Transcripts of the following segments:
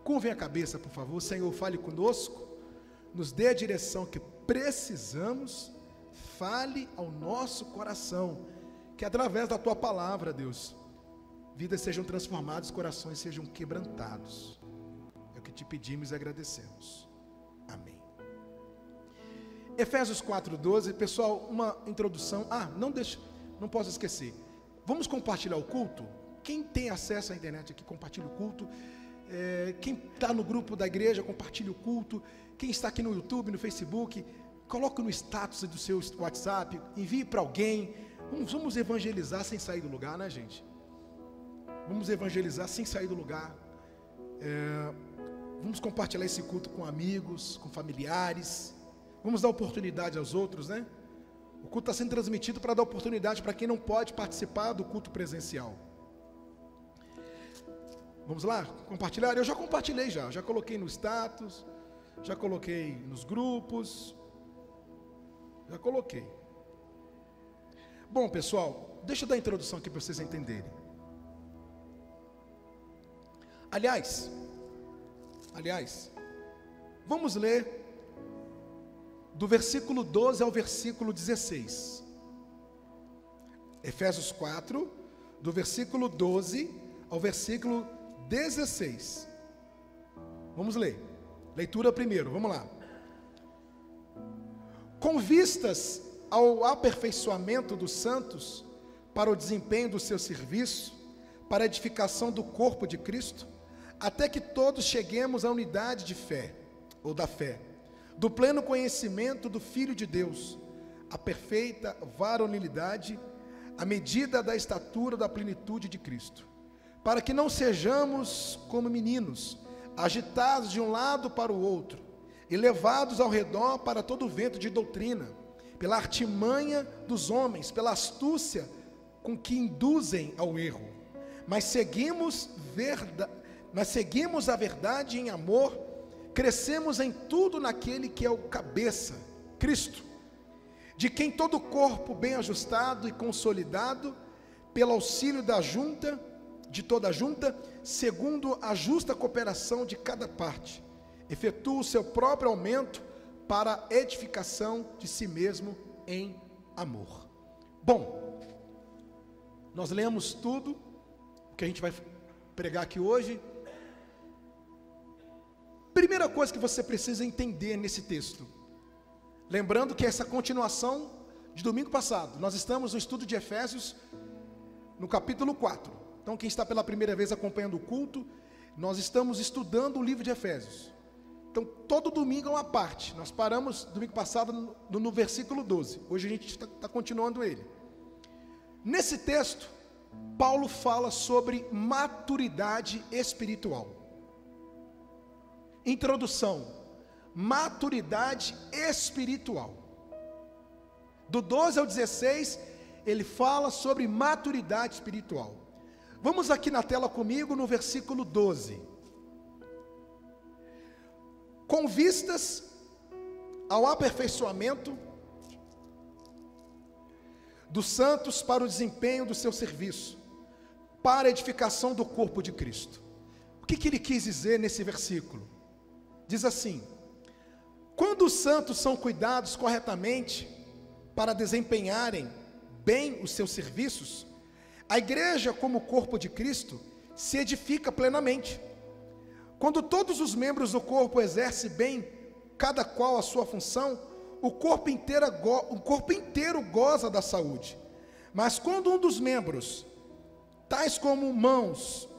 Curvem a cabeça, por favor. Senhor, fale conosco, nos dê a direção que precisamos, fale ao nosso coração, que através da tua palavra, Deus, vidas sejam transformadas, corações sejam quebrantados. É o que te pedimos e agradecemos. Amém. Efésios 4:12, pessoal, uma introdução. Não posso esquecer. Vamos compartilhar o culto? Quem tem acesso à internet aqui, compartilha o culto. Quem está no grupo da igreja, compartilha o culto. Quem está aqui no YouTube, no Facebook, coloque no status do seu WhatsApp, envie para alguém. Vamos evangelizar sem sair do lugar, né, gente? Vamos evangelizar sem sair do lugar. Vamos compartilhar esse culto com amigos, com familiares. Vamos dar oportunidade aos outros, né? O culto está sendo transmitido para dar oportunidade para quem não pode participar do culto presencial. Vamos lá? Compartilhar? Eu já compartilhei já coloquei no status, já coloquei nos grupos, já coloquei. Bom, pessoal, deixa eu dar a introdução aqui para vocês entenderem. Aliás, vamos ler do versículo 12 ao versículo 16. Efésios 4, do versículo 12 ao versículo 16. Vamos ler. Leitura primeiro, vamos lá. Com vistas ao aperfeiçoamento dos santos, para o desempenho do seu serviço, para a edificação do corpo de Cristo, até que todos cheguemos à unidade de fé, ou da fé, do pleno conhecimento do Filho de Deus, a perfeita varonilidade, à medida da estatura da plenitude de Cristo, para que não sejamos como meninos, agitados de um lado para o outro, e levados ao redor para todo vento de doutrina, pela artimanha dos homens, pela astúcia com que induzem ao erro, mas seguimos a verdade em amor, crescemos em tudo naquele que é o cabeça, Cristo, de quem todo o corpo bem ajustado e consolidado, pelo auxílio de toda a junta, segundo a justa cooperação de cada parte, efetua o seu próprio aumento para a edificação de si mesmo em amor. Bom, nós lemos tudo o que a gente vai pregar aqui hoje. Primeira coisa que você precisa entender nesse texto, lembrando que essa continuação de domingo passado, nós estamos no estudo de Efésios, no capítulo 4. Então, quem está pela primeira vez acompanhando o culto, nós estamos estudando o livro de Efésios. Então, todo domingo é uma parte. Nós paramos domingo passado no versículo 12. Hoje a gente está continuando ele. Nesse texto, Paulo fala sobre maturidade espiritual. Introdução: maturidade espiritual. Do 12 ao 16, ele fala sobre maturidade espiritual. Vamos aqui na tela comigo no versículo 12. Com vistas ao aperfeiçoamento dos santos para o desempenho do seu serviço, para a edificação do corpo de Cristo. O que ele quis dizer nesse versículo? Diz assim: quando os santos são cuidados corretamente para desempenharem bem os seus serviços, a igreja, como corpo de Cristo, se edifica plenamente. Quando todos os membros do corpo exercem bem, cada qual a sua função, o corpo inteiro goza da saúde. Mas quando um dos membros, tais como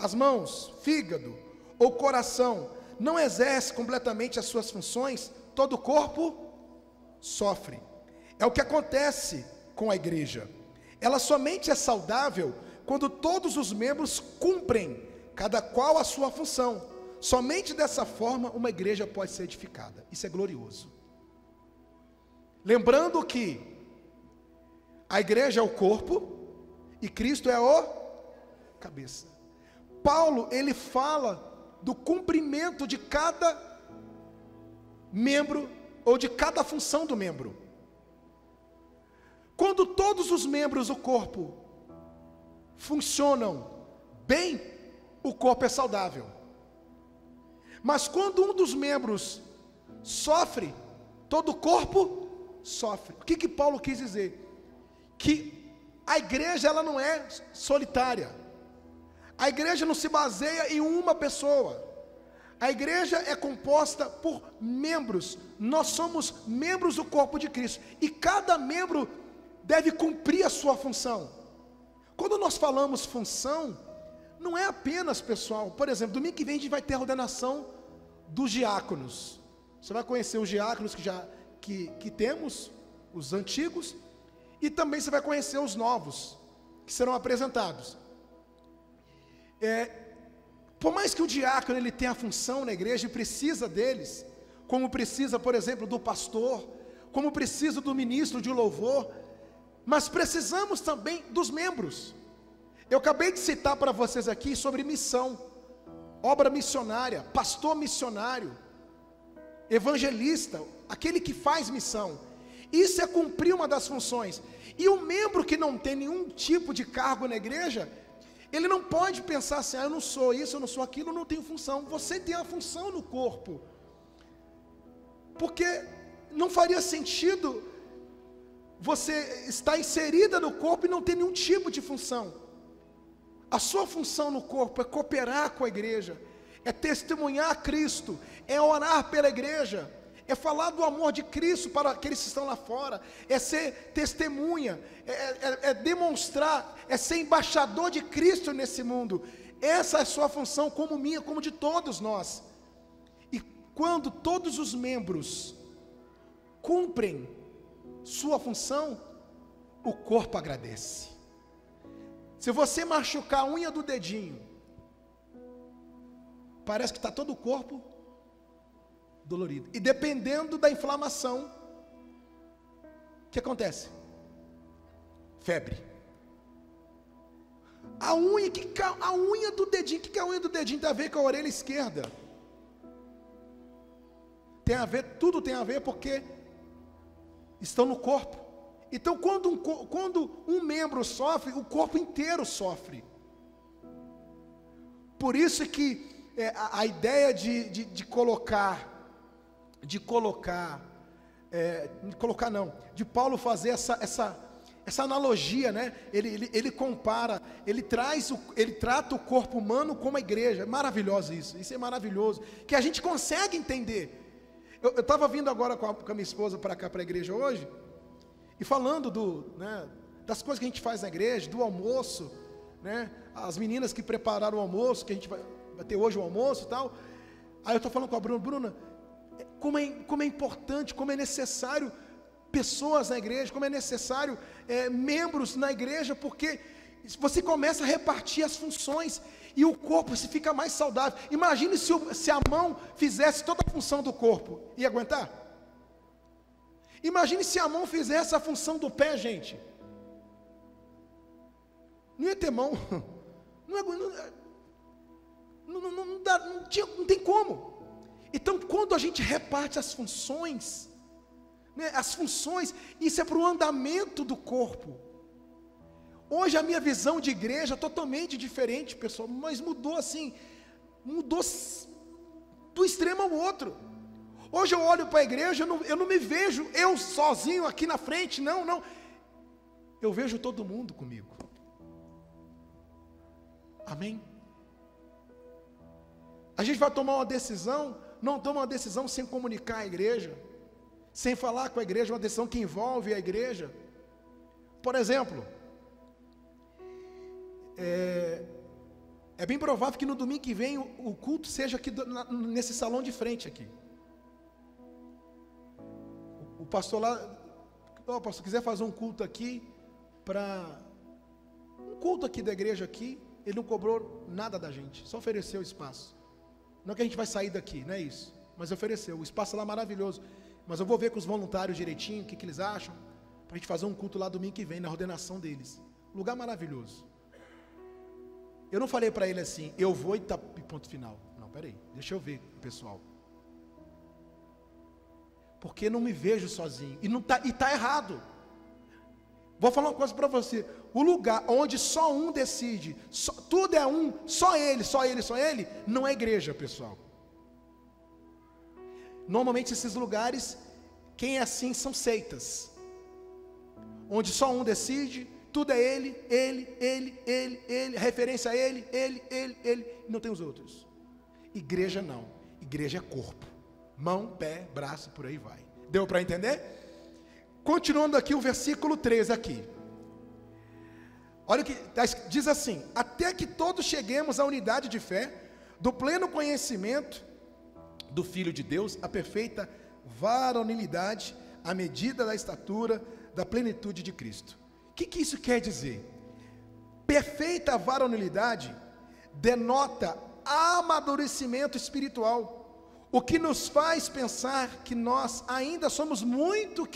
as mãos, fígado ou coração, não exerce completamente as suas funções, todo o corpo sofre. É o que acontece com a igreja. Ela somente é saudável quando todos os membros cumprem, cada qual a sua função. Somente dessa forma uma igreja pode ser edificada. Isso é glorioso. Lembrando que a igreja é o corpo e Cristo é o cabeça. Paulo, ele fala do cumprimento de cada membro ou de cada função do membro. Quando todos os membros do corpo funcionam bem, o corpo é saudável. Mas quando um dos membros sofre, todo o corpo sofre. O que Paulo quis dizer? Que a igreja, ela não é solitária. A igreja não se baseia em uma pessoa. A igreja é composta por membros. Nós somos membros do corpo de Cristo. E cada membro deve cumprir a sua função. Quando nós falamos função, não é apenas, pessoal, por exemplo, domingo que vem a gente vai ter a ordenação dos diáconos. Você vai conhecer os diáconos que temos, os antigos, e também você vai conhecer os novos, que serão apresentados. Por mais que o diácono ele tenha a função na igreja e precisa deles, como precisa, por exemplo, do pastor, como precisa do ministro de louvor, mas precisamos também dos membros. Eu acabei de citar para vocês aqui sobre missão, obra missionária, pastor missionário, evangelista, aquele que faz missão. Isso é cumprir uma das funções. E o membro que não tem nenhum tipo de cargo na igreja, ele não pode pensar assim: eu não sou isso, eu não sou aquilo, eu não tenho função. Você tem a função no corpo, porque não faria sentido você estar inserida no corpo e não ter nenhum tipo de função. A sua função no corpo é cooperar com a igreja, é testemunhar Cristo, é orar pela igreja, é falar do amor de Cristo para aqueles que estão lá fora, é ser testemunha, é demonstrar, é ser embaixador de Cristo nesse mundo. Essa é a sua função, como minha, como de todos nós. E quando todos os membros cumprem sua função, o corpo agradece. Se você machucar a unha do dedinho, parece que está todo o corpo dolorido. E dependendo da inflamação, o que acontece? Febre. A unha do dedinho, o que a unha do dedinho tem a ver com a orelha esquerda? Tem a ver, tudo tem a ver, porque estão no corpo. Então quando um membro sofre, o corpo inteiro sofre. Por isso que a ideia de Paulo fazer essa analogia, né? Ele compara, ele trata o corpo humano como a igreja. É maravilhoso isso é maravilhoso, que a gente consegue entender. Eu estava vindo agora com a minha esposa para cá, para a igreja hoje, e falando das coisas que a gente faz na igreja, do almoço, né? As meninas que prepararam o almoço, que a gente vai ter hoje o almoço e tal. Aí eu estou falando com a Bruna, como é importante, como é necessário pessoas na igreja, como é necessário membros na igreja, porque você começa a repartir as funções e o corpo se fica mais saudável. Imagine se a mão fizesse toda a função do corpo, ia aguentar? Imagine se a mão fizesse a função do pé, gente. Não ia ter mão. Não tem como. Então, quando a gente reparte as funções, né, isso é para o andamento do corpo. Hoje a minha visão de igreja é totalmente diferente, pessoal, mas mudou do extremo ao outro. Hoje eu olho para a igreja, eu não me vejo eu sozinho aqui na frente, não. Eu vejo todo mundo comigo. Amém? A gente vai tomar uma decisão, não toma uma decisão sem comunicar a igreja, sem falar com a igreja, uma decisão que envolve a igreja. Por exemplo, é bem provável que no domingo que vem o culto seja aqui nesse salão de frente aqui. O pastor lá, pastor, quiser fazer um culto aqui, um culto aqui da igreja aqui, ele não cobrou nada da gente, só ofereceu o espaço. Não que a gente vai sair daqui, não é isso, mas ofereceu, o espaço lá é maravilhoso. Mas eu vou ver com os voluntários direitinho, o que eles acham, para a gente fazer um culto lá domingo que vem, na ordenação deles. Lugar maravilhoso. Eu não falei para ele assim, eu vou e tá, ponto final. Não, peraí, deixa eu ver o pessoal. Porque não me vejo sozinho, e tá errado. Vou falar uma coisa para você, o lugar onde só um decide, tudo é um, só ele, não é igreja, pessoal. Normalmente esses lugares, quem é assim são seitas, onde só um decide, tudo é ele, a referência a ele, não tem os outros. Igreja não, igreja é corpo, mão, pé, braço, por aí vai. Deu para entender? Continuando aqui o versículo 3 aqui. Olha o que diz assim: até que todos cheguemos à unidade de fé, do pleno conhecimento do Filho de Deus, a perfeita varonilidade, à medida da estatura da plenitude de Cristo. O que isso quer dizer? Perfeita varonilidade denota amadurecimento espiritual, o que nos faz pensar que nós ainda somos muito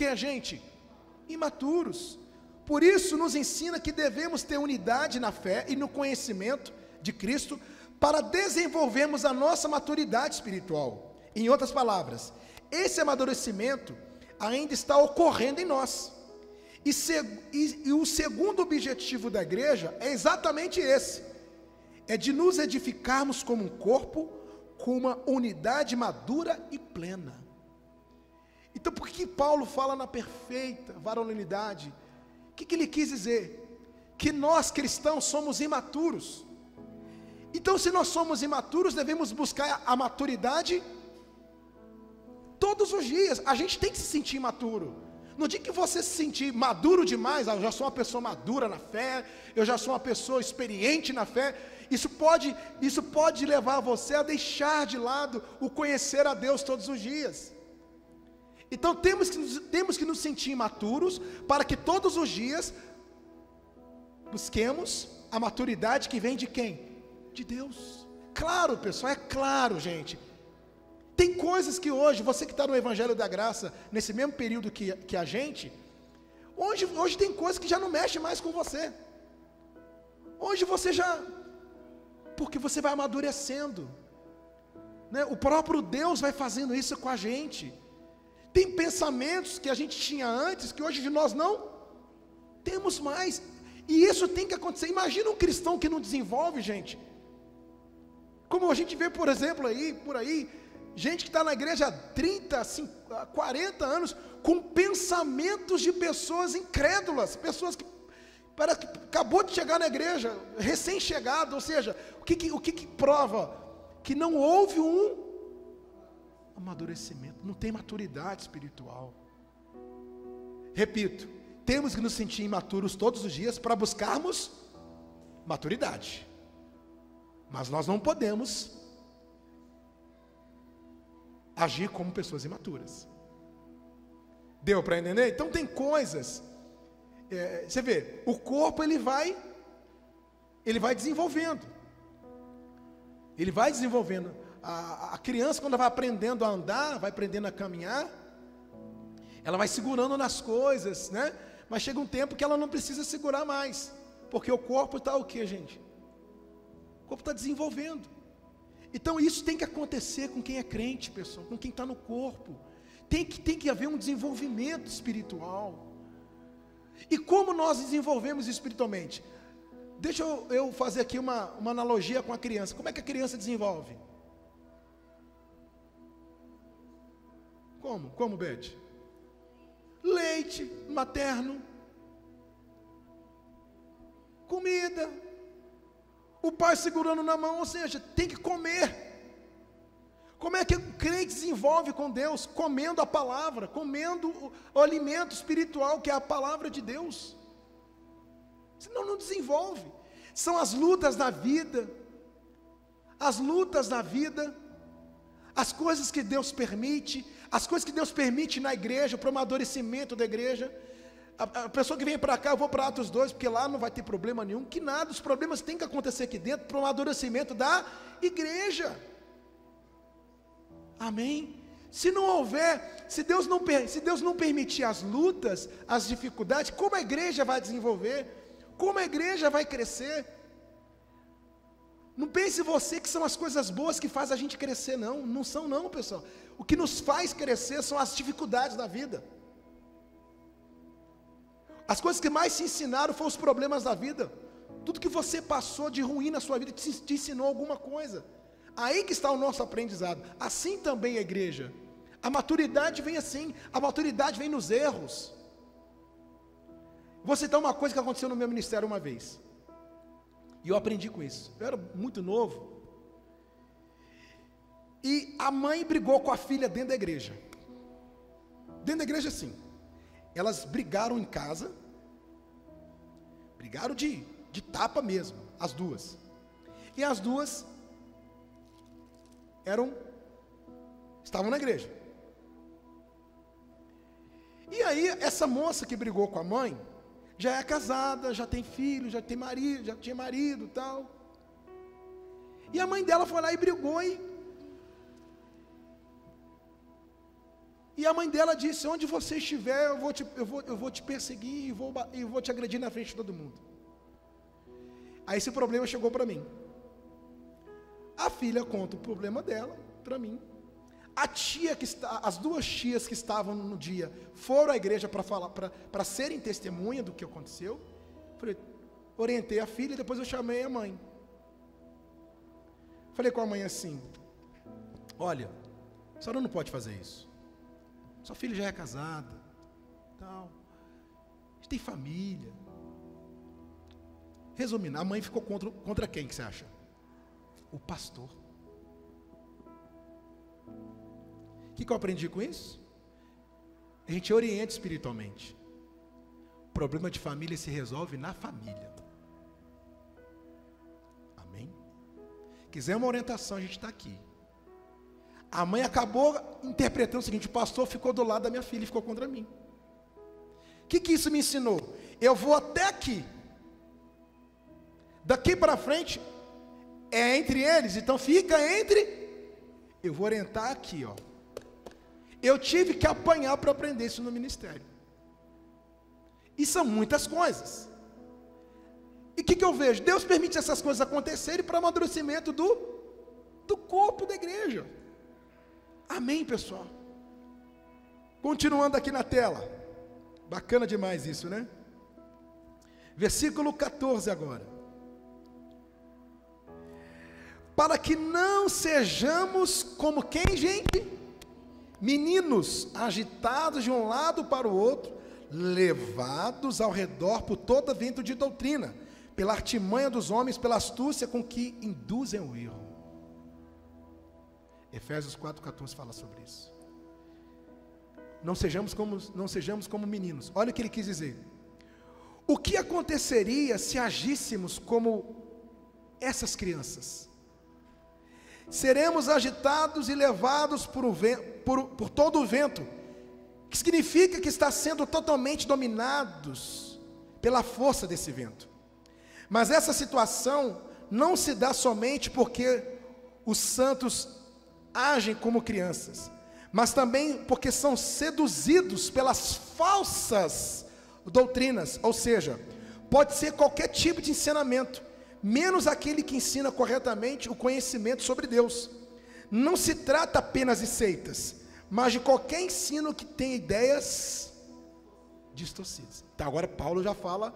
imaturos. Por isso nos ensina que devemos ter unidade na fé e no conhecimento de Cristo, para desenvolvermos a nossa maturidade espiritual. Em outras palavras, esse amadurecimento ainda está ocorrendo em nós. E o segundo objetivo da igreja é exatamente esse: é de nos edificarmos como um corpo, com uma unidade madura e plena. Então, por que Paulo fala na perfeita varonilidade? O que ele quis dizer? Que nós cristãos somos imaturos. Então, se nós somos imaturos, devemos buscar a maturidade todos os dias. A gente tem que se sentir imaturo. No dia que você se sentir maduro demais, eu já sou uma pessoa madura na fé, eu já sou uma pessoa experiente na fé, isso pode levar você a deixar de lado o conhecer a Deus todos os dias. Então temos que nos sentir imaturos, para que todos os dias busquemos a maturidade que vem de quem? De Deus. Claro, pessoal, é claro, gente. Tem coisas que hoje, você que está no Evangelho da Graça, nesse mesmo período que a gente, hoje tem coisas que já não mexem mais com você. Hoje você já, porque você vai amadurecendo, né? O próprio Deus vai fazendo isso com a gente. Tem pensamentos que a gente tinha antes, que hoje nós não temos mais, e isso tem que acontecer. Imagina um cristão que não desenvolve, gente, como a gente vê, por exemplo, por aí, gente que está na igreja há 30, 40 anos, com pensamentos de pessoas incrédulas, pessoas que parece que acabou de chegar na igreja, recém-chegado. Ou seja, o que prova? Que não houve um amadurecimento, não tem maturidade espiritual. Repito, temos que nos sentir imaturos todos os dias para buscarmos maturidade, mas nós não podemos agir como pessoas imaturas. Deu para entender? Então tem coisas, você vê, o corpo ele vai desenvolvendo, a criança, quando ela vai aprendendo a andar, vai aprendendo a caminhar, ela vai segurando nas coisas, né? Mas chega um tempo que ela não precisa segurar mais, porque o corpo está o que, gente? O corpo está desenvolvendo. Então isso tem que acontecer com quem é crente, pessoal, com quem está no corpo. Tem que haver um desenvolvimento espiritual. E como nós desenvolvemos espiritualmente? Deixa eu fazer aqui uma analogia com a criança. Como é que a criança desenvolve? Como, Beth? Leite materno, comida, o pai segurando na mão, ou seja, tem que comer. Como é que o crente desenvolve com Deus? Comendo a palavra, comendo o alimento espiritual, que é a palavra de Deus. Senão não desenvolve. São as lutas da vida, as coisas que Deus permite, na igreja, para o amadurecimento da igreja. A pessoa que vem para cá, eu vou para Atos 2, porque lá não vai ter problema nenhum, que nada, os problemas têm que acontecer aqui dentro, para o amadurecimento da igreja. Amém? Se não houver, se Deus não permitir as lutas, as dificuldades, como a igreja vai desenvolver? Como a igreja vai crescer? Não pense você que são as coisas boas que fazem a gente crescer, não são não, pessoal. O que nos faz crescer são as dificuldades da vida. As coisas que mais te ensinaram foram os problemas da vida. Tudo que você passou de ruim na sua vida te ensinou alguma coisa. Aí que está o nosso aprendizado. Assim também a igreja. A maturidade vem assim, a maturidade vem nos erros. Vou citar uma coisa que aconteceu no meu ministério uma vez, e eu aprendi com isso. Eu era muito novo, e a mãe brigou com a filha dentro da igreja. Dentro da igreja, sim. Elas brigaram em casa, brigaram de tapa mesmo, as duas. E as duas estavam na igreja. E aí, essa moça que brigou com a mãe, já é casada, já tem filho, já tem marido, já tinha marido e tal. E a mãe dela foi lá e brigou, e a mãe dela disse: onde você estiver, eu vou te perseguir e vou te agredir na frente de todo mundo. Aí esse problema chegou para mim. A filha conta o problema dela para mim. As duas tias que estavam no dia foram à igreja para falar, para serem testemunha do que aconteceu. Orientei a filha e depois eu chamei a mãe. Falei com a mãe assim: olha, a senhora não pode fazer isso. Sua filha já é casada, tal. A gente tem família. Resumindo, a mãe ficou contra quem que você acha? O pastor. O que eu aprendi com isso? A gente orienta espiritualmente. O problema de família se resolve na família. Amém? Quiser uma orientação, a gente está aqui. A mãe acabou interpretando o seguinte: o pastor ficou do lado da minha filha e ficou contra mim. O que isso me ensinou? Eu vou até aqui. Daqui para frente é entre eles, então fica entre. Eu vou orientar aqui, ó. Eu tive que apanhar para aprender isso no ministério. E são muitas coisas. E o que eu vejo? Deus permite essas coisas acontecerem para o amadurecimento do corpo da igreja. Amém, pessoal? Continuando aqui na tela. Bacana demais isso, né? Versículo 14 agora. Para que não sejamos como quem, gente? Meninos, agitados de um lado para o outro, levados ao redor por todo vento de doutrina, pela artimanha dos homens, pela astúcia com que induzem o erro. Efésios 4,14 fala sobre isso. Não sejamos como meninos. Olha o que ele quis dizer. O que aconteceria se agíssemos como essas crianças? Seremos agitados e levados por todo o vento, que significa que está sendo totalmente dominados pela força desse vento. Mas essa situação não se dá somente porque os santos agem como crianças, mas também porque são seduzidos pelas falsas doutrinas, ou seja, pode ser qualquer tipo de ensinamento, menos aquele que ensina corretamente o conhecimento sobre Deus. Não se trata apenas de seitas, mas de qualquer ensino que tenha ideias distorcidas. Então agora Paulo já fala,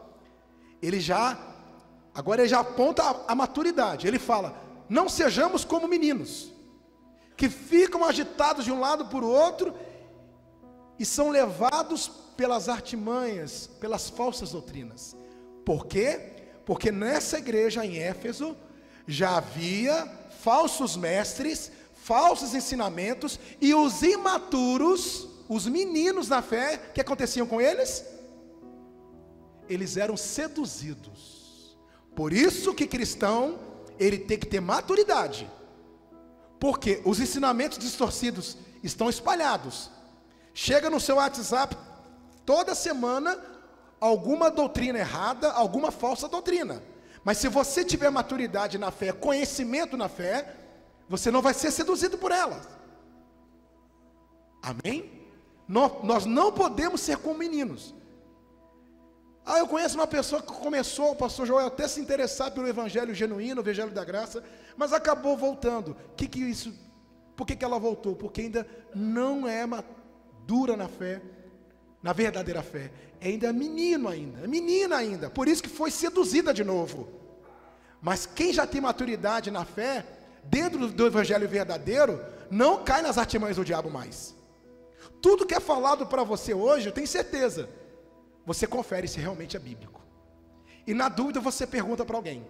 agora ele já aponta a maturidade. Ele fala: não sejamos como meninos, que ficam agitados de um lado para o outro, e são levados pelas artimanhas, pelas falsas doutrinas. Por quê? Porque nessa igreja em Éfeso já havia falsos mestres, falsos ensinamentos, e os imaturos, os meninos na fé, o que aconteciam com eles? Eles eram seduzidos. Por isso que cristão, ele tem que ter maturidade, porque os ensinamentos distorcidos estão espalhados. Chega no seu WhatsApp toda semana alguma doutrina errada, alguma falsa doutrina. Mas se você tiver maturidade na fé, conhecimento na fé, você não vai ser seduzido por elas. Amém? Nós não podemos ser como meninos. Eu conheço uma pessoa que começou, o pastor Joel, até se interessar pelo evangelho genuíno, o evangelho da graça, mas acabou voltando. Por que ela voltou? Porque ainda não é madura na fé, na verdadeira fé. Ainda é menina ainda, por isso que foi seduzida de novo. Mas quem já tem maturidade na fé, dentro do evangelho verdadeiro, não cai nas artimanhas do diabo mais. tudo que é falado para você hoje, eu tenho certeza, você confere se realmente é bíblico. E na dúvida você pergunta para alguém,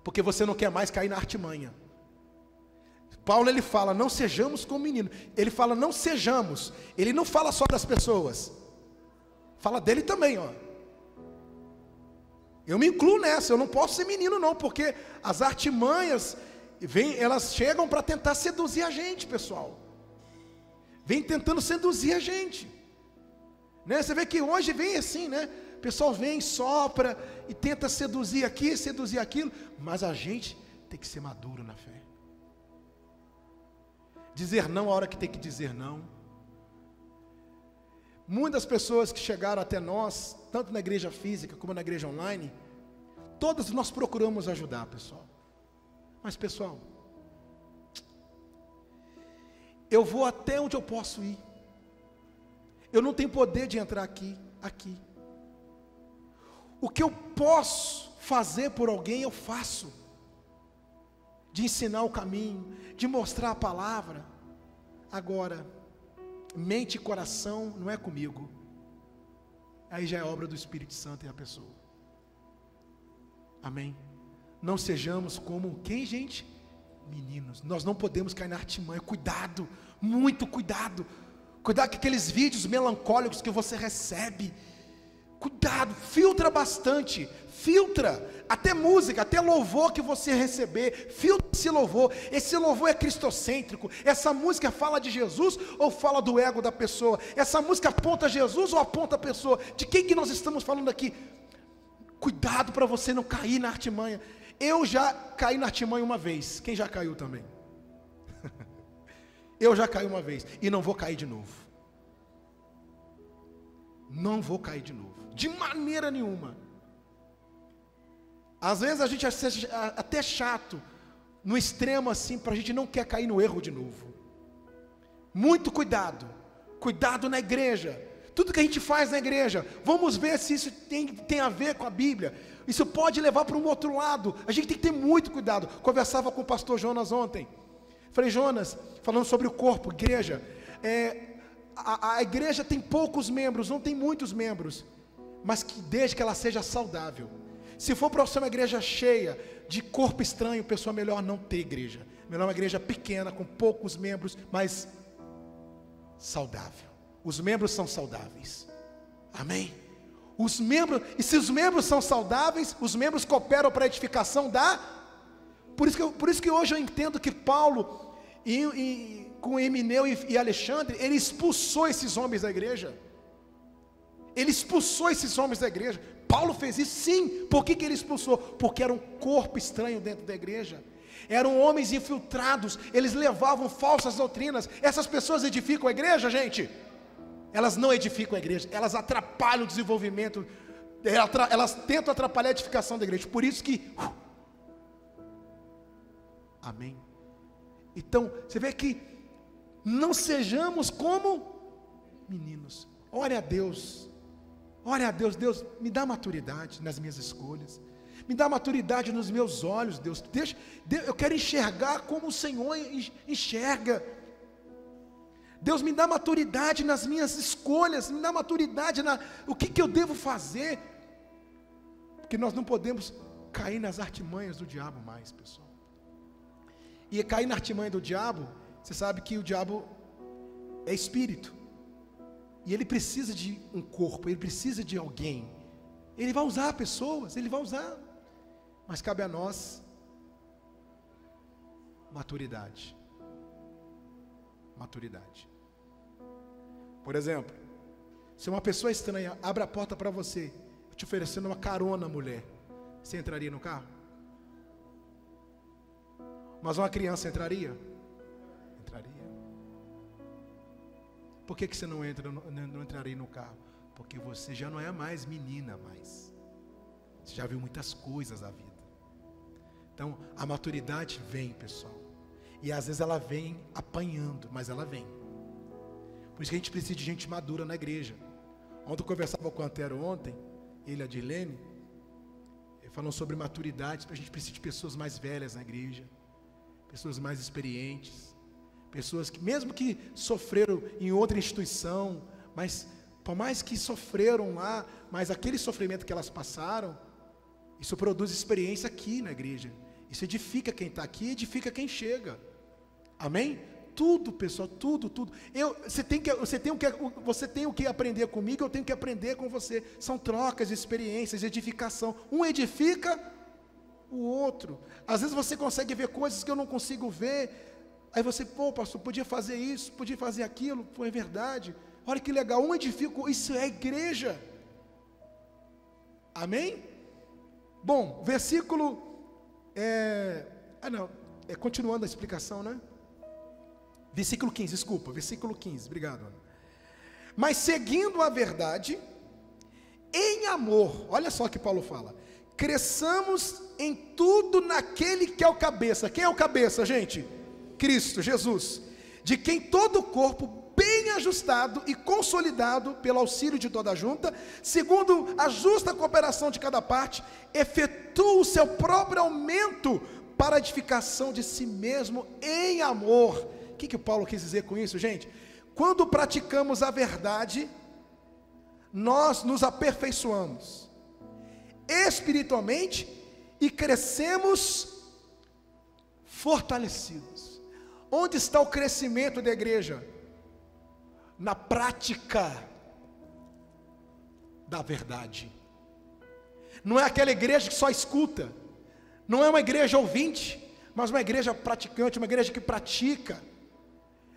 porque você não quer mais cair na artimanha. Paulo, ele fala, não sejamos como menino. Ele fala, não sejamos. Ele não fala só das pessoas, fala dele também, ó. Eu me incluo nessa, eu não posso ser menino não, porque as artimanhas elas chegam para tentar seduzir a gente, pessoal. Vem tentando seduzir a gente, né? Você vê que hoje vem assim, né? O pessoal vem, sopra e tenta seduzir aqui, seduzir aquilo, mas a gente tem que ser maduro na fé. Dizer não a hora que tem que dizer não. Muitas pessoas que chegaram até nós, tanto na igreja física como na igreja online, todas nós procuramos ajudar, pessoal. Mas, pessoal, eu vou até onde eu posso ir. Eu não tenho poder de entrar aqui. O que eu posso fazer por alguém, eu faço. De ensinar o caminho, de mostrar a palavra. Agora, mente e coração não é comigo. Aí já é obra do Espírito Santo e a pessoa. Amém? Não sejamos como quem, gente? Meninos. Nós não podemos cair na artimanha. Cuidado, muito cuidado. Cuidado com aqueles vídeos melancólicos que você recebe. Cuidado, filtra bastante. Filtra, até música, até louvor que você receber, filtra esse louvor é cristocêntrico, essa música fala de Jesus ou fala do ego da pessoa, essa música aponta Jesus ou aponta a pessoa, de quem que nós estamos falando aqui? Cuidado para você não cair na artimanha. Eu já caí na artimanha uma vez, quem já caiu também? Eu já caí uma vez, e não vou cair de novo, não vou cair de novo, de maneira nenhuma. Às vezes a gente é até chato, no extremo assim, para a gente não quer cair no erro de novo. Muito cuidado, cuidado na igreja, tudo que a gente faz na igreja, vamos ver se isso tem a ver com a Bíblia, isso pode levar para um outro lado, a gente tem que ter muito cuidado. Conversava com o pastor Jonas ontem, falei, Jonas, falando sobre o corpo, igreja, a igreja tem poucos membros, não tem muitos membros, mas que desde que ela seja saudável. Se for para ser uma igreja cheia de corpo estranho, pessoal, melhor não ter igreja. Melhor uma igreja pequena, com poucos membros, mas saudável. Os membros são saudáveis. Amém? E se os membros são saudáveis, os membros cooperam para a edificação da... Por isso que hoje eu entendo que Paulo, com Emineu e Alexandre, ele expulsou esses homens da igreja. Ele expulsou esses homens da igreja. Paulo fez isso, sim. Por que ele expulsou? Porque era um corpo estranho dentro da igreja. Eram homens infiltrados. Eles levavam falsas doutrinas. Essas pessoas edificam a igreja, gente? Elas não edificam a igreja. Elas atrapalham o desenvolvimento. Elas tentam atrapalhar a edificação da igreja. Por isso que... Amém. Então, você vê que não sejamos como meninos. Ore a Deus. Ore a Deus, Deus, me dá maturidade nas minhas escolhas, me dá maturidade nos meus olhos, Deus, eu quero enxergar como o Senhor enxerga. Deus, me dá maturidade nas minhas escolhas, me dá maturidade o que eu devo fazer, porque nós não podemos cair nas artimanhas do diabo mais, pessoal. E cair na artimanha do diabo, você sabe que o diabo é espírito. E ele precisa de um corpo, ele precisa de alguém. Ele vai usar pessoas, ele vai usar. Mas cabe a nós maturidade. Maturidade. Por exemplo, se uma pessoa estranha abre a porta para você, te oferecendo uma carona, mulher, você entraria no carro? Mas uma criança entraria? Entraria. Por que você não entraria no carro? Porque você já não é mais menina mais. Você já viu muitas coisas da vida. Então, a maturidade vem, pessoal. E às vezes ela vem apanhando, mas ela vem. Por isso que a gente precisa de gente madura na igreja. Ontem eu conversava com o Antero ele e a Dilene, falando sobre maturidade. A gente precisa de pessoas mais velhas na igreja, pessoas mais experientes, Pessoas que, mesmo que sofreram em outra instituição, mas por mais que sofreram lá, mas aquele sofrimento que elas passaram, isso produz experiência aqui na igreja. Isso edifica quem está aqui, edifica quem chega. Amém? Tudo, pessoal, tudo. Você tem o que aprender comigo, eu tenho que aprender com você. São trocas de experiências, edificação. Um edifica o outro. Às vezes você consegue ver coisas que eu não consigo ver. Aí você, pastor, podia fazer isso, podia fazer aquilo. Pô, é verdade. Olha que legal, um edifica, isso é igreja. Amém? Bom, versículo... continuando a explicação, né? Versículo 15, desculpa, versículo 15, obrigado. Mas seguindo a verdade, em amor, olha só o que Paulo fala: cresçamos em tudo naquele que é o cabeça. Quem é o cabeça, gente? Cristo, Jesus, de quem todo o corpo, bem ajustado e consolidado pelo auxílio de toda a junta, segundo a justa cooperação de cada parte, efetua o seu próprio aumento para a edificação de si mesmo em amor. O que o Paulo quis dizer com isso, gente? Quando praticamos a verdade, nós nos aperfeiçoamos espiritualmente e crescemos fortalecidos. Onde está o crescimento da igreja? Na prática da verdade. Não é aquela igreja que só escuta, não é uma igreja ouvinte, mas uma igreja praticante, uma igreja que pratica.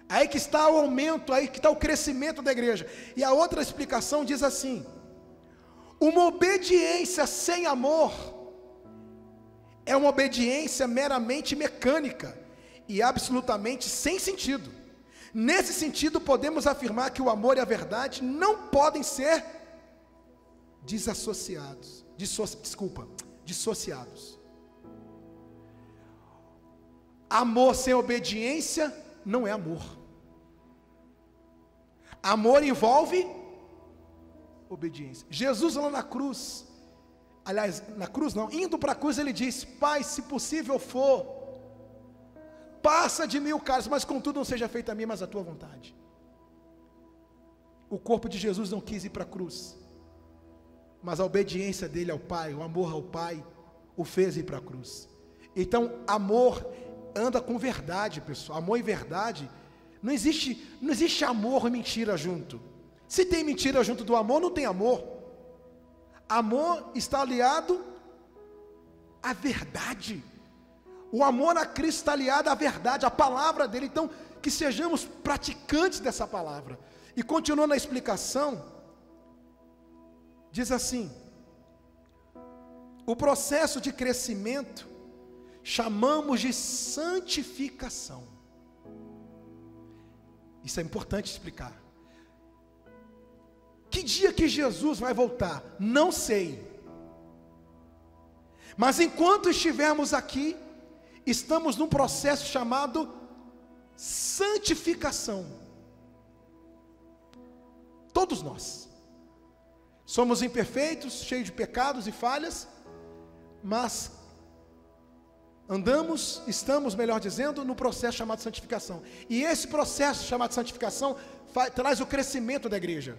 Aí que está o aumento, aí que está o crescimento da igreja. E a outra explicação diz assim: uma obediência sem amor é uma obediência meramente mecânica e absolutamente sem sentido. Nesse sentido, podemos afirmar que o amor e a verdade não podem ser dissociados. Amor sem obediência não é amor. Amor envolve obediência. Jesus lá na cruz, aliás, na cruz não, indo para a cruz ele disse: Pai, se possível for, passa de mim o cálice, mas contudo não seja feita a mim, mas a tua vontade. O corpo de Jesus não quis ir para a cruz, mas a obediência dele ao Pai, o amor ao Pai, o fez ir para a cruz. Então, amor anda com verdade, pessoal. Amor e verdade, não existe amor e mentira junto. Se tem mentira junto do amor, não tem amor. Amor está aliado à verdade. O amor a Cristo está aliado à verdade, à palavra dele. Então, que sejamos praticantes dessa palavra. E continuando a explicação, diz assim: o processo de crescimento chamamos de santificação. Isso é importante explicar. Que dia que Jesus vai voltar? Não sei. Mas enquanto estivermos aqui, estamos num processo chamado santificação. Todos nós somos imperfeitos, cheios de pecados e falhas, mas estamos, melhor dizendo, no processo chamado santificação. E esse processo chamado santificação traz o crescimento da igreja.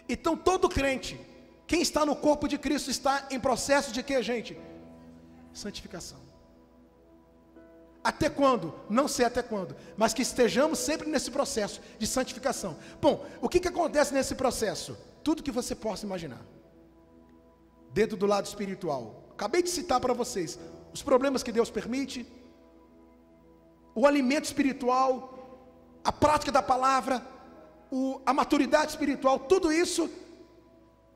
Então todo crente, quem está no corpo de Cristo, está em processo de quê, gente? Santificação. Até quando? Não sei até quando, mas que estejamos sempre nesse processo de santificação. Bom, o que acontece nesse processo? Tudo que você possa imaginar. Dentro do lado espiritual. Acabei de citar para vocês os problemas que Deus permite, o alimento espiritual, a prática da palavra, a maturidade espiritual, tudo isso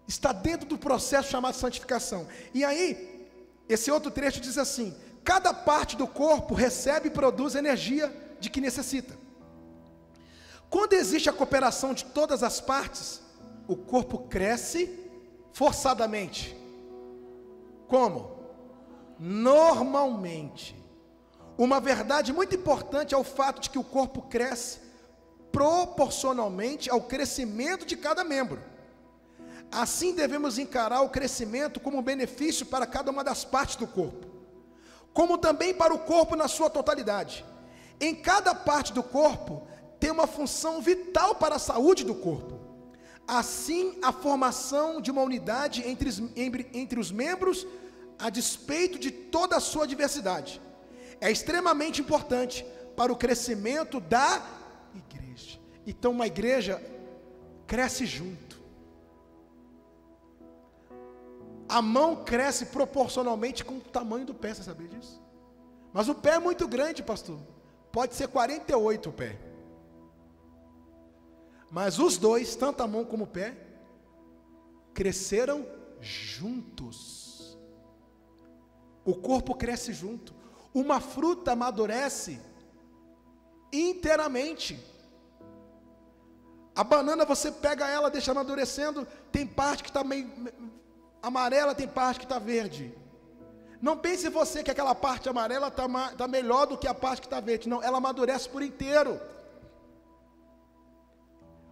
está dentro do processo chamado santificação. E aí, esse outro trecho diz assim: cada parte do corpo recebe e produz energia de que necessita. Quando existe a cooperação de todas as partes, o corpo cresce forçadamente. Como? Normalmente. Uma verdade muito importante é o fato de que o corpo cresce proporcionalmente ao crescimento de cada membro. Assim devemos encarar o crescimento como um benefício para cada uma das partes do corpo, como também para o corpo na sua totalidade. em cada parte do corpo tem uma função vital para a saúde do corpo. Assim, a formação de uma unidade entre os membros, a despeito de toda a sua diversidade, é extremamente importante para o crescimento da igreja. Então, uma igreja cresce junto. A mão cresce proporcionalmente com o tamanho do pé, você sabia disso? Mas o pé é muito grande, pastor. Pode ser 48 o pé. Mas os dois, tanto a mão como o pé, cresceram juntos. O corpo cresce junto. Uma fruta amadurece inteiramente. A banana, você pega ela, deixa amadurecendo, tem parte que está meio amarela, tem parte que está verde. Não pense você que aquela parte amarela está melhor do que a parte que está verde. Não, ela amadurece por inteiro.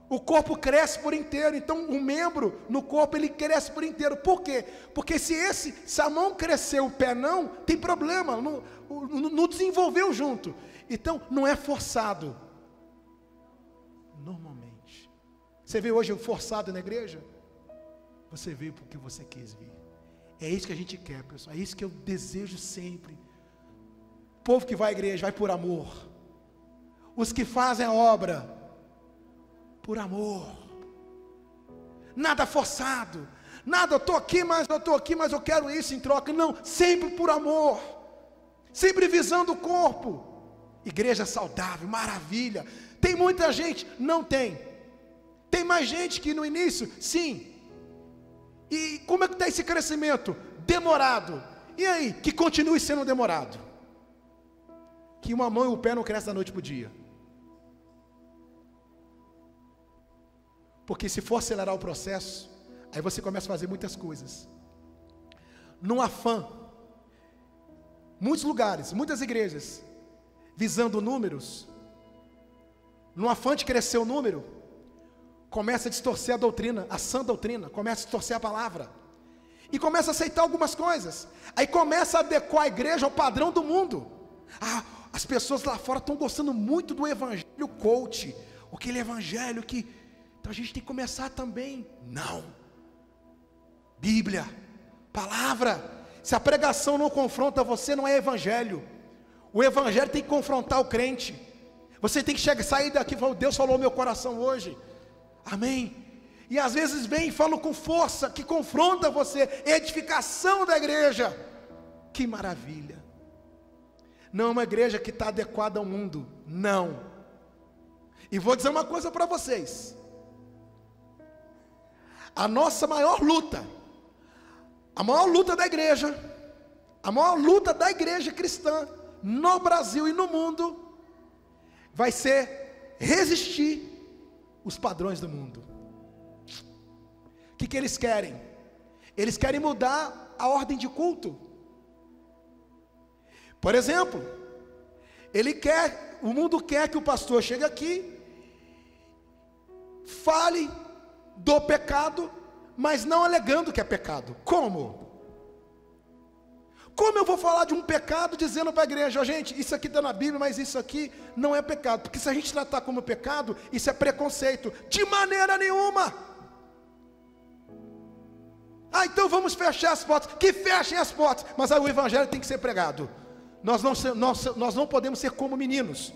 O corpo cresce por inteiro. Então um membro no corpo, ele cresce por inteiro. Por quê? Porque se a mão cresceu, o pé não, tem problema, não desenvolveu junto. Então não é forçado. Normalmente. Você vê hoje o forçado na igreja? Você veio porque você quis vir. É isso que a gente quer, pessoal. É isso que eu desejo sempre. O povo que vai à igreja vai por amor. Os que fazem a obra por amor. Nada forçado. Nada, eu estou aqui, mas eu quero isso em troca. Não, sempre por amor. Sempre visando o corpo. Igreja saudável, maravilha. Tem muita gente? Não tem. Tem mais gente que no início? Sim. E como é que está esse crescimento? Demorado. E aí? Que continue sendo demorado. Que uma mão e o pé não crescem da noite para o dia. Porque se for acelerar o processo, aí você começa a fazer muitas coisas. Num afã, muitos lugares, muitas igrejas, visando números, num afã de crescer o número, começa a distorcer a doutrina, a sã doutrina, começa a distorcer a palavra, e começa a aceitar algumas coisas, aí começa a adequar a igreja ao padrão do mundo. As pessoas lá fora estão gostando muito do evangelho coach, aquele evangelho que, então a gente tem que começar também. Não, Bíblia, palavra. Se a pregação não confronta você, não é evangelho. O evangelho tem que confrontar o crente. Você tem que sair daqui e falar: Deus falou ao meu coração hoje. Amém. E às vezes vem e fala com força, que confronta você, edificação da igreja. Que maravilha. Não é uma igreja que está adequada ao mundo. Não. E vou dizer uma coisa para vocês. A nossa maior luta, a maior luta da igreja, a maior luta da igreja cristã no Brasil e no mundo, vai ser resistir os padrões do mundo. O que eles querem? Eles querem mudar a ordem de culto. Por exemplo, o mundo quer que o pastor chegue aqui, fale do pecado, mas não alegando que é pecado. Como? Como eu vou falar de um pecado dizendo para a igreja: gente, isso aqui está na Bíblia, mas isso aqui não é pecado? Porque se a gente tratar como pecado, isso é preconceito. De maneira nenhuma. Então vamos fechar as portas. Que fechem as portas. Mas aí o evangelho tem que ser pregado. Nós não podemos ser como meninos.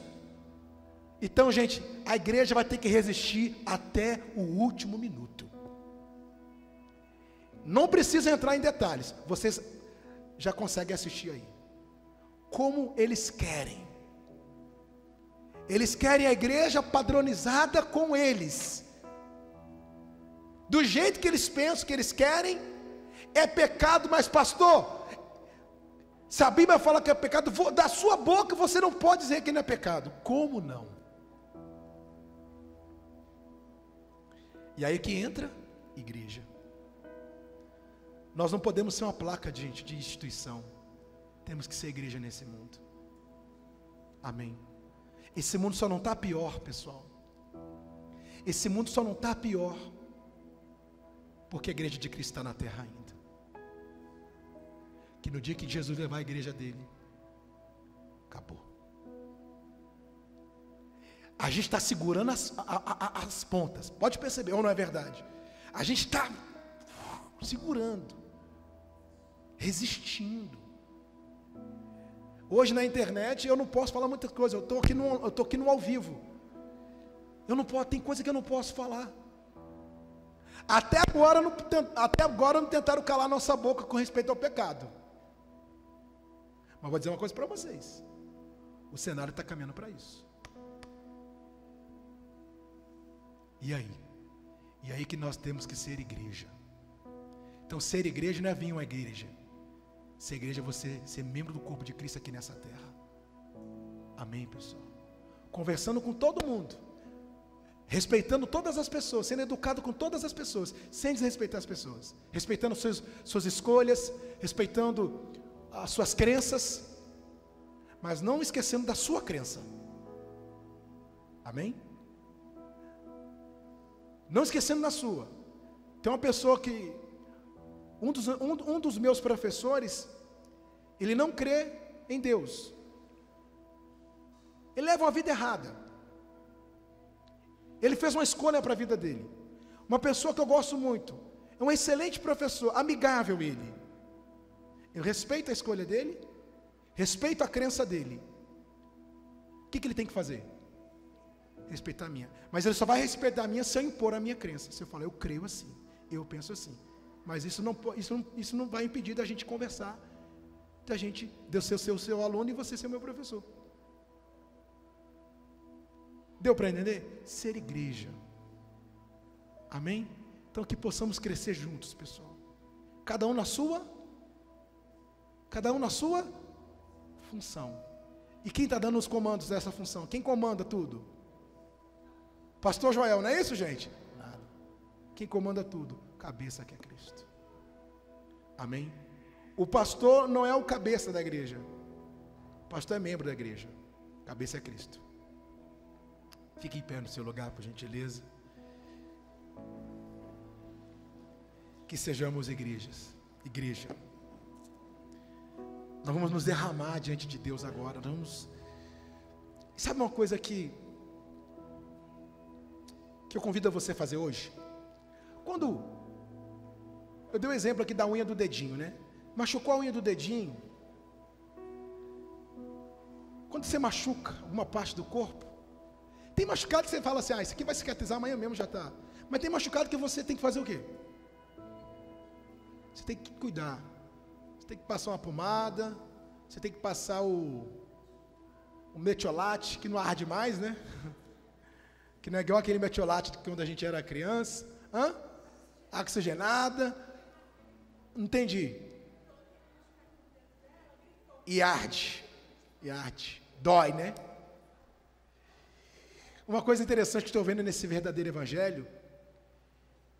Então, gente, a igreja vai ter que resistir até o último minuto. Não precisa entrar em detalhes. Vocês já conseguem assistir aí. Como eles querem. Eles querem a igreja padronizada com eles. Do jeito que eles pensam, que eles querem. É pecado, mas pastor, se a Bíblia fala que é pecado, da sua boca você não pode dizer que não é pecado. Como não? E aí que entra igreja. Nós não podemos ser uma placa de instituição. Temos que ser igreja nesse mundo. Amém. Esse mundo só não está pior, pessoal. Esse mundo só não está pior porque a igreja de Cristo está na terra ainda. Que no dia que Jesus levar a igreja dele, acabou. A gente está segurando as pontas. Pode perceber, ou não é verdade? A gente está segurando, resistindo. Hoje na internet eu não posso falar muita coisa. Eu estou aqui no ao vivo. Eu não posso, tem coisa que eu não posso falar. Até agora não tentaram calar nossa boca com respeito ao pecado. Mas vou dizer uma coisa para vocês. O cenário está caminhando para isso. E aí? E aí que nós temos que ser igreja. Então ser igreja não é vir uma igreja. Ser igreja é você ser membro do corpo de Cristo aqui nessa terra. Amém, pessoal? Conversando com todo mundo. Respeitando todas as pessoas, sendo educado com todas as pessoas, sem desrespeitar as pessoas, respeitando suas escolhas, respeitando as suas crenças, mas não esquecendo da sua crença. Amém? Não esquecendo da sua. Tem uma pessoa que um dos meus professores, ele não crê em Deus. Ele leva uma vida errada. Ele fez uma escolha para a vida dele. Uma pessoa que eu gosto muito. É um excelente professor, amigável ele. Eu respeito a escolha dele, respeito a crença dele. O que ele tem que fazer? Respeitar a minha. Mas ele só vai respeitar a minha se eu impor a minha crença. Se eu falar, eu creio assim, eu penso assim. Mas isso não vai impedir da gente conversar, da gente, de eu ser o seu aluno e você ser o meu professor. Deu para entender? Ser igreja. Amém? Então que possamos crescer juntos, pessoal. Cada um na sua função. E quem está dando os comandos dessa função? Quem comanda tudo? Pastor Joel, não é isso, gente? Nada. Quem comanda tudo? Cabeça que é Cristo. Amém? O pastor não é o cabeça da igreja. O pastor é membro da igreja. Cabeça é Cristo. Fique em pé no seu lugar, por gentileza. Que sejamos igreja. Nós vamos nos derramar diante de Deus agora. Sabe uma coisa que eu convido a você a fazer hoje? Quando eu dei o exemplo aqui da unha do dedinho, né? Machucou a unha do dedinho. Quando você machuca alguma parte do corpo, tem machucado que você fala assim, isso aqui vai cicatrizar amanhã mesmo, já está. Mas tem machucado que você tem que fazer o quê? Você tem que cuidar. Você tem que passar uma pomada. Você tem que passar o metiolate, que não arde mais, né? Que não é igual aquele metiolate que quando a gente era criança. Oxigenada. Não entendi. E arde. Dói, né? Uma coisa interessante que estou vendo nesse verdadeiro evangelho,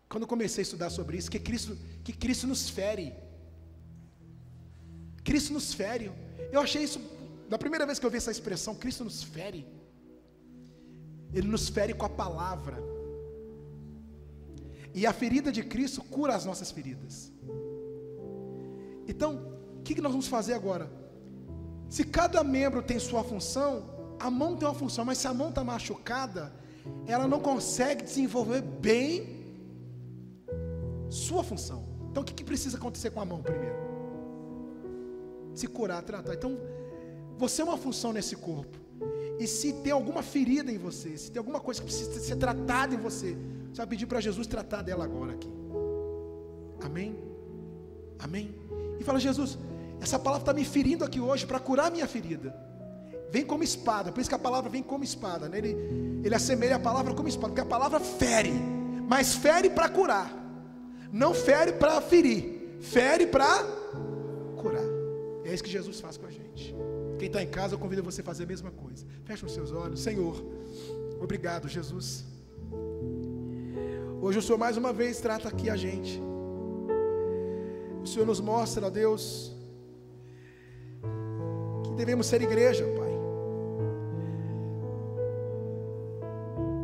quando eu comecei a estudar sobre isso, que Cristo nos fere. Cristo nos fere. Eu achei isso, da primeira vez que eu vi essa expressão, Cristo nos fere. Ele nos fere com a palavra. E a ferida de Cristo cura as nossas feridas. Então, o que nós vamos fazer agora? Se cada membro tem sua função, a mão tem uma função, mas se a mão está machucada, ela não consegue desenvolver bem sua função. Então o que precisa acontecer com a mão primeiro? Se curar, tratar. Então, você é uma função nesse corpo. E se tem alguma ferida em você, se tem alguma coisa que precisa ser tratada em você, você vai pedir para Jesus tratar dela agora aqui. Amém? Amém? E fala, Jesus, essa palavra está me ferindo aqui hoje para curar a minha ferida. Vem como espada, por isso que a palavra vem como espada, né? Ele assemelha a palavra como espada, porque a palavra fere, mas fere para curar, não fere para ferir, fere para curar. É isso que Jesus faz com a gente. Quem está em casa, eu convido você a fazer a mesma coisa. Feche os seus olhos. Senhor, obrigado, Jesus. Hoje o Senhor mais uma vez trata aqui a gente. O Senhor nos mostra, ó Deus, que devemos ser igreja, Pai.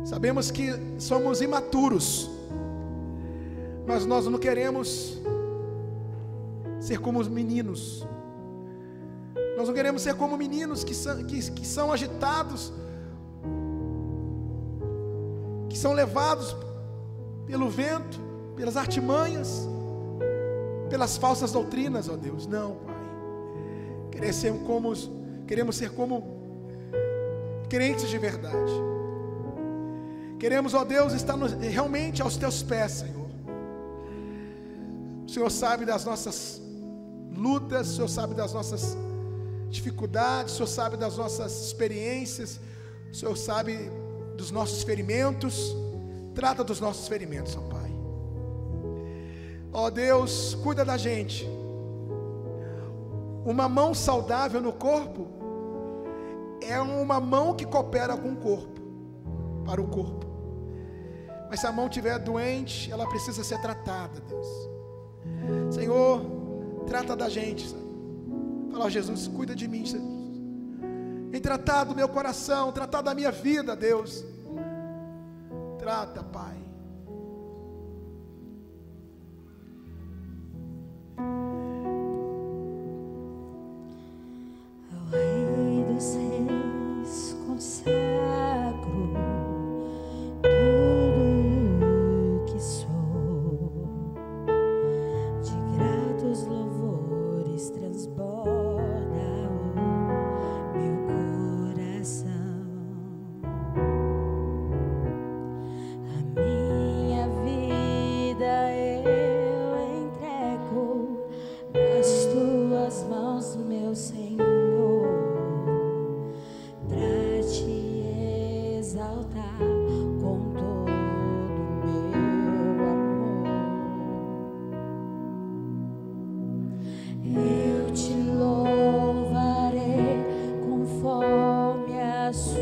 Sabemos que somos imaturos, mas nós não queremos ser como os meninos. Nós não queremos ser como meninos que são agitados que são levados pelo vento, pelas artimanhas, pelas falsas doutrinas, ó Deus. Não, Pai. Queremos ser como crentes de verdade. Queremos, ó Deus, estar realmente aos teus pés, Senhor. O Senhor sabe das nossas lutas, o Senhor sabe das nossas dificuldades, o Senhor sabe das nossas experiências, o Senhor sabe dos nossos ferimentos. Trata dos nossos ferimentos, ó Pai. Ó Deus, cuida da gente. Uma mão saudável no corpo é uma mão que coopera com o corpo, para o corpo. Mas se a mão estiver doente, ela precisa ser tratada, Deus. Senhor, trata da gente, Senhor. Fala, Jesus, cuida de mim, Jesus. Vem tratar do meu coração, tratar da minha vida, Deus. Trata, Pai. Ao Rei dos Reis consagro tudo que sou, de gratos louvores transborda o meu coração. Minha vida eu entrego nas tuas mãos, meu Senhor, pra te exaltar com todo o meu amor. Eu te louvarei conforme a sua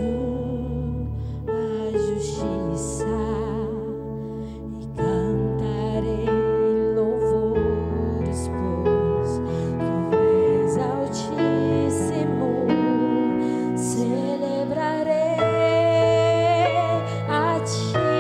justiça. Cantarei louvores, pois tu és altíssimo. Celebrarei a ti.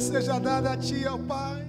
seja dada a Ti, ó Pai.